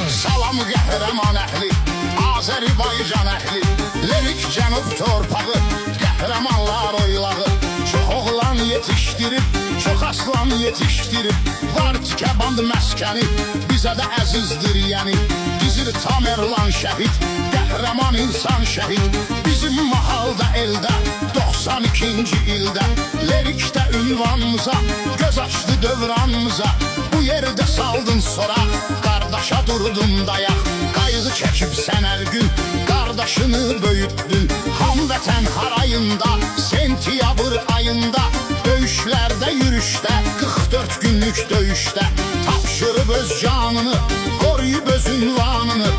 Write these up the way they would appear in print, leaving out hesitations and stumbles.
Salam qəhrəman əhli, Azərbaycan əhli, lirik cənub torpağı, qəhrəmanlar oylağı. Çox oğlan yetişdirib, çox aslan yetişdirib, var tikəband məskəni, bizə də əzizdir yəni. Gizir Tamerlan şəhid, qəhrəman insan şəhid, bizim mahalda eldə 92-ci ildə. Lirikdə ünvanımıza, göz açdı dövranımıza, bu yerdə saldın soraq, qardaşa durdun dayaq. Qayğı çəkib sən hər gün, qardaşını böyütdün, Hamvətən harayında, sentyabr ayında, döyüşlərdə, yürüşdə, 44 günlük döyüşdə tapşırıb öz canını, qoruyub öz ünvanını.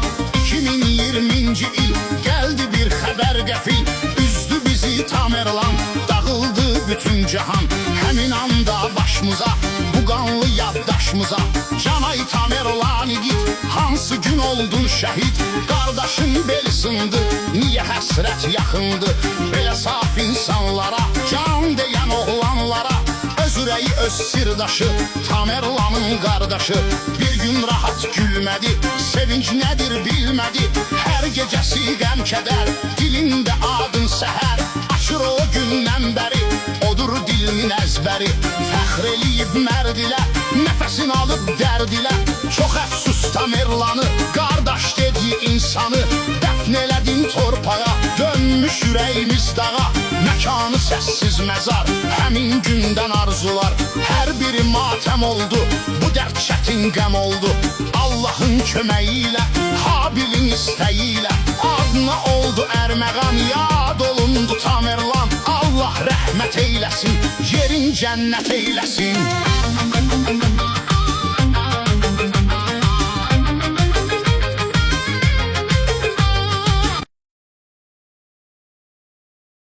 2020-ci il gəldi bir xəbər qəfil, üzdü bizi Tamerlan, dağıldı bütün cahan. Həmin anda başımıza, bu qanlı yaddaşımıza, Canay Tamerlan igid, hansı gün oldun şəhid? Qardaşın bel sındı, niyə həsrət yaxındı? Belə saf insanlara, can deyən oğlanlara, öz ürəyi öz sirdaşı, Tamerlanın qardaşı. Bir gün rahat gülmədi, sevinç nədir bilmədi, hər gecəsi qəm kədər, dilində adın səhər. Açır o gündən bəri, odur dilinin əzbəri, fəxr eləyib mərd ilə, nəfəsin alıb dərd ilə. Çox əfsus Tamerlanı, qardaş dediyi insanı, dəfn elədin torpağa, dönmüş ürəyimiz dağa. Məkanı səssiz məzar, həmin gündən arzular, hər biri matəm oldu, bu dərd çətin qəm oldu. Allahın köməyi ilə, Habilin istəyi ilə, adına oldu ərməğan, yad olundu Tamerlan. Allah rəhmət eyləsin, yerin cənnət eyləsin.